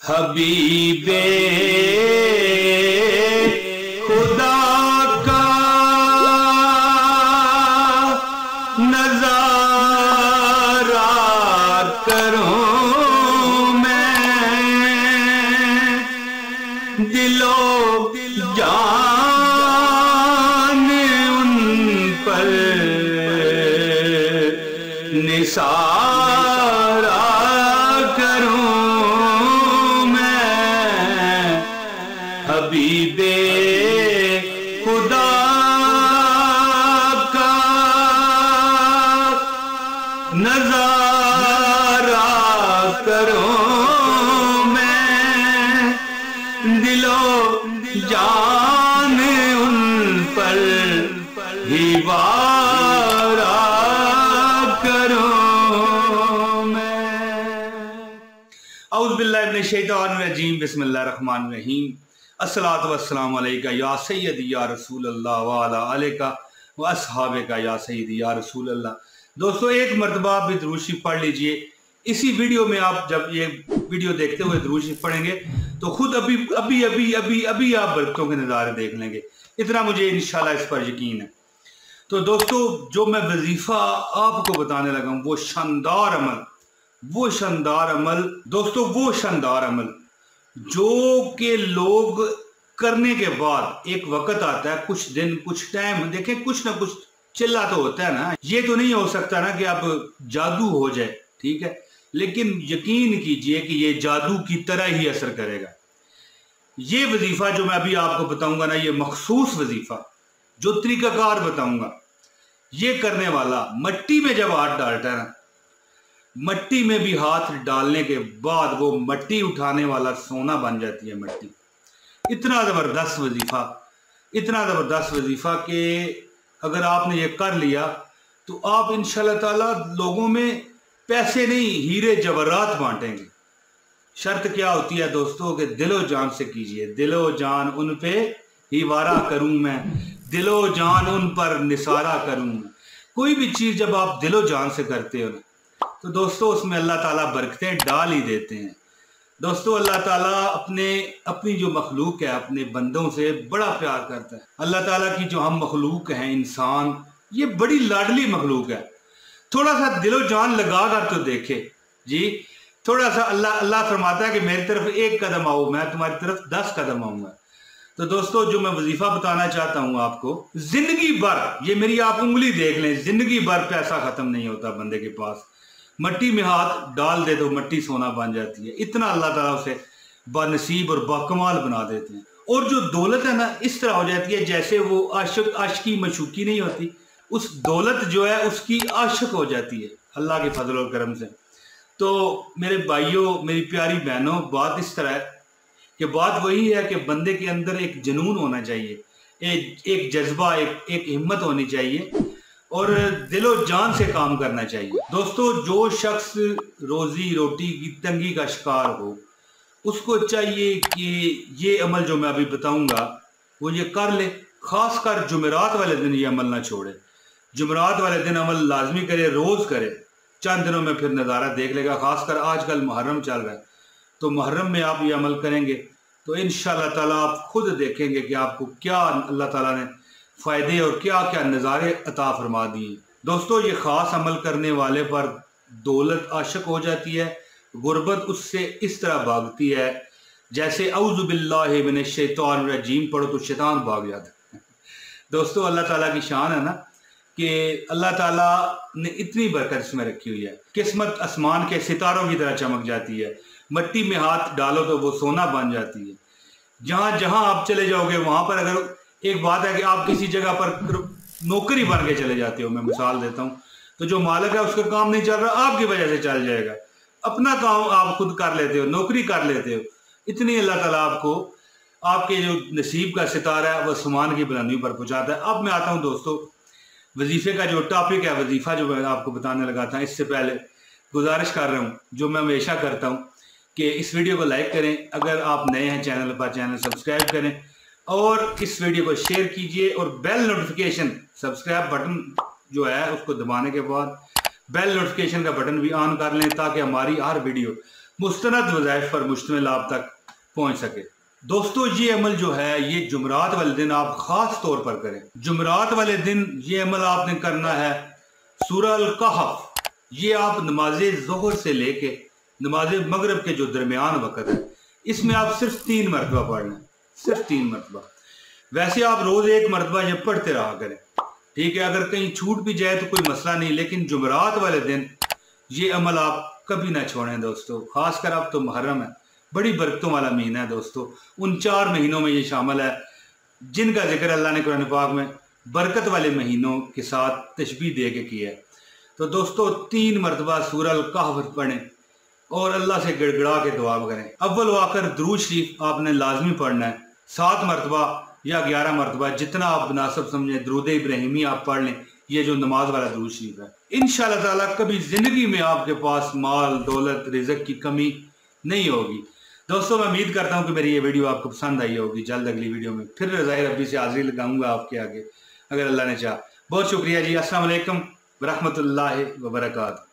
हबीबे खुदा का नजारा करूं मैं, दिलो जान उन पर निसारा करूं मैं। हबीबे खुदा का नजारा करूं मैं, दिलो जान उन पर ही वारा करूं मैं। औज़ु बिल्लाहि मिनश शैतानिर रजीम, बिस्मिल्लाहिर्रहमानिर्रहीम। अस्सलातु वस्सलामु अलैका या सय्यदी या रसूल अल्लाह व अला आलिका व अस्हाबिका या सय्यदी या रसूल अल्लाह। दोस्तों, एक मरतबा आप भी दुरूद शरीफ पढ़ लीजिए। इसी वीडियो में आप जब ये वीडियो देखते हुए दुरूद शरीफ पढ़ेंगे तो खुद अभी अभी अभी अभी अभी आप बरकतों के नज़ारे देख लेंगे। इतना मुझे इंशाल्लाह इस पर यकीन है। तो दोस्तों, जो मैं वजीफा आपको बताने लगा हूँ वो शानदार अमल दोस्तों, वो शानदार अमल जो कि लोग करने के बाद एक वक्त आता है, कुछ दिन कुछ टाइम देखें, कुछ ना कुछ चिल्ला तो होता है ना। ये तो नहीं हो सकता ना कि अब जादू हो जाए, ठीक है, लेकिन यकीन कीजिए कि ये जादू की तरह ही असर करेगा। ये वजीफा जो मैं अभी आपको बताऊंगा ना, ये मखसूस वजीफा जो तरीकाकार बताऊंगा, ये करने वाला मट्टी में जब हाथ डालता है ना, मट्टी में भी हाथ डालने के बाद वो मट्टी उठाने वाला सोना बन जाती है मट्टी। इतना ज़बरदस्त वजीफा कि अगर आपने ये कर लिया तो आप इंशाल्लाह ताला लोगों में पैसे नहीं, हीरे जवाहरात बांटेंगे। शर्त क्या होती है दोस्तों कि दिलो जान से कीजिए। दिलो जान उन पे ही वारा करूं मैं, दिलो जान उन पर निसारा करूं मैं। कोई भी चीज़ जब आप दिलो जान से करते हो ना, तो दोस्तों उसमें अल्लाह ताला बरकतें डाल ही देते हैं। दोस्तों, अल्लाह ताला अपनी जो मखलूक है, अपने बंदों से बड़ा प्यार करता है। अल्लाह ताला की जो हम मखलूक हैं, इंसान, ये बड़ी लाडली मखलूक है। थोड़ा सा दिलो जान लगा कर तो देखे जी। थोड़ा सा अल्लाह फरमाता है कि मेरी तरफ एक कदम आओ, मैं तुम्हारी तरफ 10 कदम आऊंगा। तो दोस्तों, जो मैं वजीफा बताना चाहता हूं आपको, जिंदगी भर, ये मेरी आप उंगली देख लें, जिंदगी भर पैसा खत्म नहीं होता बंदे के पास। मट्टी में हाथ डाल दे तो मट्टी सोना बन जाती है। इतना अल्लाह ताला उसे बानसीब और बाकमाल बना देते हैं। और जो दौलत है ना, इस तरह हो जाती है जैसे वो आशिकी मशूकी नहीं होती, उस दौलत जो है उसकी आशिक हो जाती है अल्लाह के फजल और करम से। तो मेरे भाइयों, मेरी प्यारी बहनों, बात इस तरह है कि बात वही है कि बंदे के अंदर एक जुनून होना चाहिए, एक जज्बा, एक हिम्मत होनी चाहिए और दिलो जान से काम करना चाहिए। दोस्तों, जो शख्स रोजी रोटी की तंगी का शिकार हो, उसको चाहिए कि ये अमल जो मैं अभी बताऊंगा वो ये कर ले। खासकर जुमेरात वाले दिन ये अमल ना छोड़े। जुमेरात वाले दिन अमल लाजमी करे, रोज करे। चंद दिनों में फिर नज़ारा देख लेगा। खासकर आजकल मुहर्रम चल रहा है, तो मुहर्रम में आप ये अमल करेंगे तो इंशाल्लाह ताला आप खुद देखेंगे कि आपको क्या अल्लाह ताला ने फ़ायदे और क्या क्या नज़ारे अता फरमा दिए। दोस्तों, ये ख़ास अमल करने वाले पर दौलत आशिक हो जाती है, गुर्बत उससे इस तरह भागती है जैसे औज़ु बिल्लाहि मिनश शैतानिर रजीम पढ़ो तो शैतान भाग जाता है। दोस्तों, अल्लाह ताला की शान है ना कि अल्लाह ताला ने इतनी बरकत इसमें रखी हुई है। किस्मत आसमान के सितारों की तरह चमक जाती है। मट्टी में हाथ डालो तो वो सोना बन जाती है। जहाँ जहाँ आप चले जाओगे वहाँ पर, अगर एक बात है कि आप किसी जगह पर नौकरी बन के चले जाते हो, मैं मिसाल देता हूँ, तो जो मालिक है उसका काम नहीं चल रहा, आपकी वजह से चल जाएगा। अपना काम आप खुद कर लेते हो, नौकरी कर लेते हो। इतनी अल्लाह ताला आपको आपके जो नसीब का सितारा है वो आसमान की बुलंदियों पर पहुँचाता है। अब मैं आता हूँ दोस्तों, वजीफे का जो टॉपिक है, वजीफा जो मैं आपको बताने लगा था, इससे पहले गुजारिश कर रहा हूँ जो मैं हमेशा करता हूँ कि इस वीडियो को लाइक करें, अगर आप नए हैं चैनल पर चैनल सब्सक्राइब करें और इस वीडियो को शेयर कीजिए और बेल नोटिफिकेशन सब्सक्राइब बटन जो है उसको दबाने के बाद बेल नोटिफिकेशन का बटन भी ऑन कर लें ताकि हमारी हर वीडियो मुस्तनद वज़ाइफ पर मुश्तमिल आप तक पहुँच सके। दोस्तों ये अमल जो है ये जुमरात वाले दिन आप ख़ास तौर पर करें। जुमरात वाले दिन ये अमल आपने करना है। सूरह अल कहफ ये आप नमाज ज़ोहर से लेके नमाज मगरिब के जो दरमियान वक़्त है इसमें आप सिर्फ 3 मरतबा पढ़ना, सिर्फ 3 मरतबा। वैसे आप रोज़ 1 मरतबा ये पढ़ते रहा करें, ठीक है। अगर कहीं छूट भी जाए तो कोई मसला नहीं, लेकिन जुमरात वाले दिन ये अमल आप कभी ना छोड़ें दोस्तों। खासकर अब तो मुहर्रम है, बड़ी बरकतों वाला महीना है दोस्तों। उन 4 महीनों में ये शामिल है जिनका जिक्र अल्लाह ने कुरान पाक में बरकत वाले महीनों के साथ तशबीह दे के किया है। तो दोस्तों 3 मरतबा सूरह अल कहफ पढ़ें और अल्लाह से गिड़गिड़ा के दुआ करें। अव्वल वाकर दुरूद शरीफ आपने लाजमी पढ़ना है, 7 मरतबा या 11 मरतबा जितना आप मुनासिब समझें। दुरूद इब्राहिमी आप पढ़ लें, ये जो नमाज वाला दुरूद शरीफ है। इंशाअल्लाह ताला कभी ज़िंदगी में आपके पास माल दौलत रिज़्क़ की कमी नहीं होगी। दोस्तों मैं उम्मीद करता हूँ कि मेरी ये वीडियो आपको पसंद आई होगी। जल्द अगली वीडियो में फिर रज़ाए रब्बी से हाज़िरी लगाऊंगा आपके आगे, अगर अल्लाह ने चाहा। बहुत शुक्रिया जी। अस्सलाम वालेकुम व रहमतुल्लाहि व बरकातहू।